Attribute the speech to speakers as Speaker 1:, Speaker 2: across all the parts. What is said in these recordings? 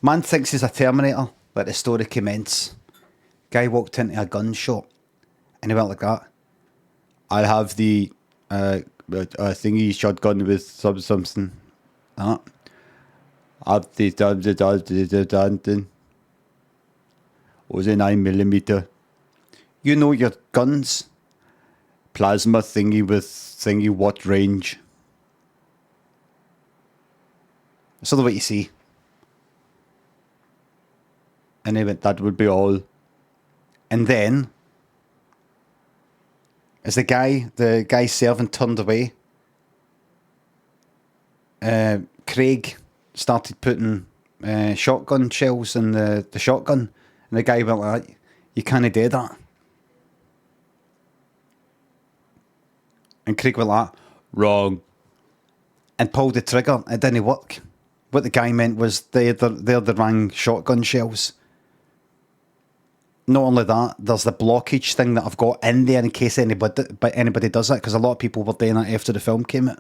Speaker 1: Man thinks he's a Terminator. Let the story commence. Guy walked into a gun shop and he went like that. I have the thingy shotgun with something. I've the was a 9mm. You know your guns. Plasma thingy with thingy what range. That's all what you see. And they went, that would be all. And then, as the guy's servant turned away, Craig started putting shotgun shells in the shotgun. And the guy went like that, you can't do that. And Craig went like that, wrong. And pulled the trigger. It didn't work. What the guy meant was they're the wrong shotgun shells. Not only that, there's the blockage thing that I've got in there in case anybody does that, because a lot of people were doing that after the film came out.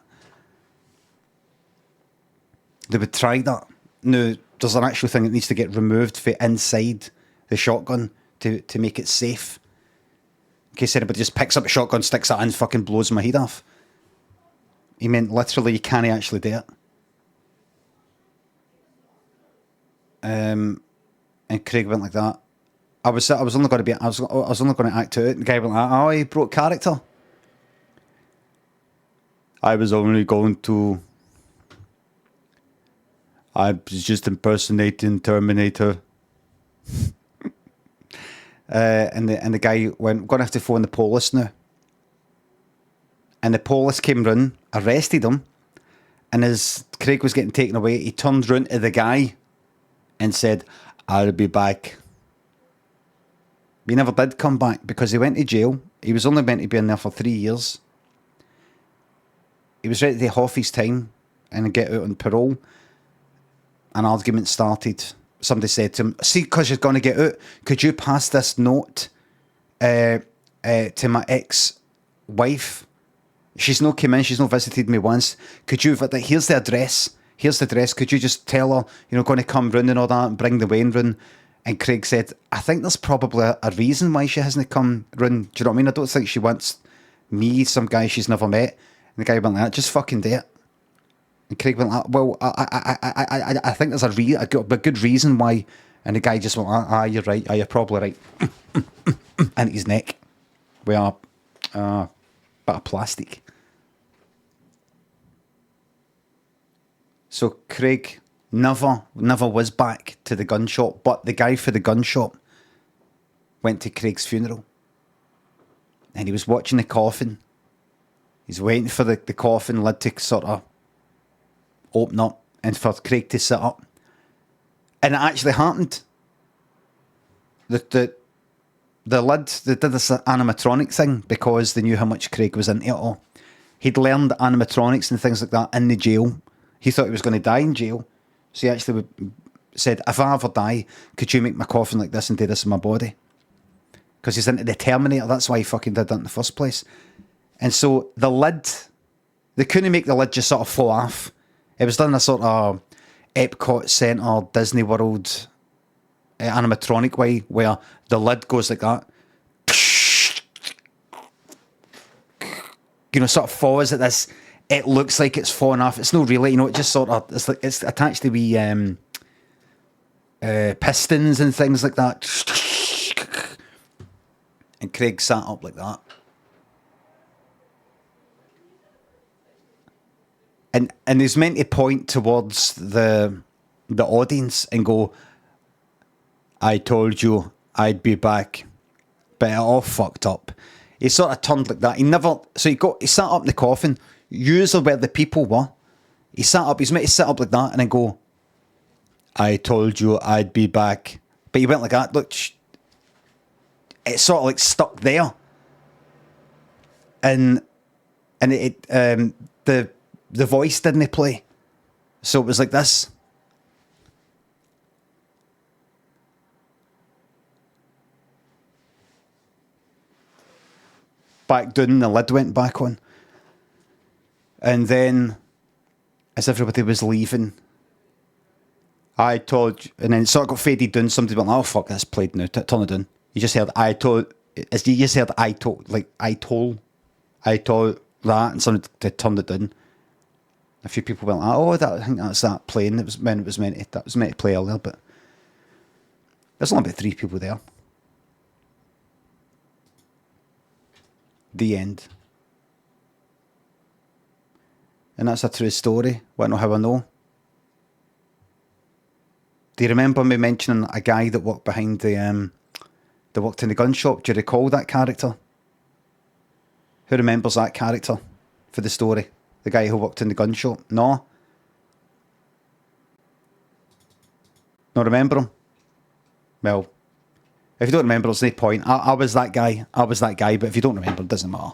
Speaker 1: They would try that. Now, there's an actual thing that needs to get removed for inside the shotgun to make it safe. In case anybody just picks up a shotgun, sticks it in, and fucking blows my head off. He meant literally you can't actually do it. And Craig went like that. I was only going to act out. And the guy went like, oh, he broke character. I was just impersonating Terminator. And the guy went, we're going to have to phone the police now. And the police came round, arrested him. And as Craig was getting taken away, he turned round to the guy and said, I'll be back. He never did come back because he went to jail. He was only meant to be in there for 3 years. He was ready to off his time and get out on parole. An argument started. Somebody said to him, see, because you're going to get out, could you pass this note to my ex-wife? She's not come in, she's not visited me once. Could you, here's the address. Here's the address. Could you just tell her, going to come round and all that and bring the Wayne round? And Craig said, I think there's probably a reason why she hasn't come round. Do you know what I mean? I don't think she wants me, some guy she's never met. And the guy went like that, just fucking do it. And Craig went like, well, I think there's a good reason why. And the guy just went, you're right. You're probably right. And his neck with a bit of plastic. So Craig never was back to the gun shop, but the guy for the gun shop went to Craig's funeral. And he was watching the coffin. He's waiting for the coffin lid to sort of open up and for Craig to sit up. And it actually happened. The lid, they did this animatronic thing because they knew how much Craig was into it all. He'd learned animatronics and things like that in the jail. He thought he was going to die in jail. So he actually said, if I ever die, could you make my coffin like this and do this in my body? Because he's into the Terminator. That's why he fucking did that in the first place. And so the lid, they couldn't make the lid just sort of fall off. It was done in a sort of Epcot Centre, Disney World animatronic way where the lid goes like that. Sort of falls at this. It looks like it's falling off. It's not really, it just sort of, it's attached to wee pistons and things like that. And Craig sat up like that. And he's meant to point towards the audience and go, I told you I'd be back. But it all fucked up. He sort of turned like that. He sat up in the coffin, usually where the people were. He sat up, he's meant to sit up like that and then go, I told you I'd be back. But he went like that. Look, it's sort of like stuck there. And the voice didn't play. So it was like this. Back down, the lid went back on. And then, as everybody was leaving, I told you, and then it sort of got faded down. Somebody went, oh fuck, that's played now. Turn it down. You just heard I told. As you just heard I told, like I told that, and somebody turned it down. A few people went, oh, that, I think that's that playing. It was meant to play earlier, but there's only about 3 people there. The end. And that's a true story. Want to know how I know? Do you remember me mentioning a guy that worked behind that worked in the gun shop? Do you recall that character? Who remembers that character for the story? The guy who worked in the gun shop? No? Not remember him? Well, if you don't remember, there's no point. I was that guy. But if you don't remember, it doesn't matter.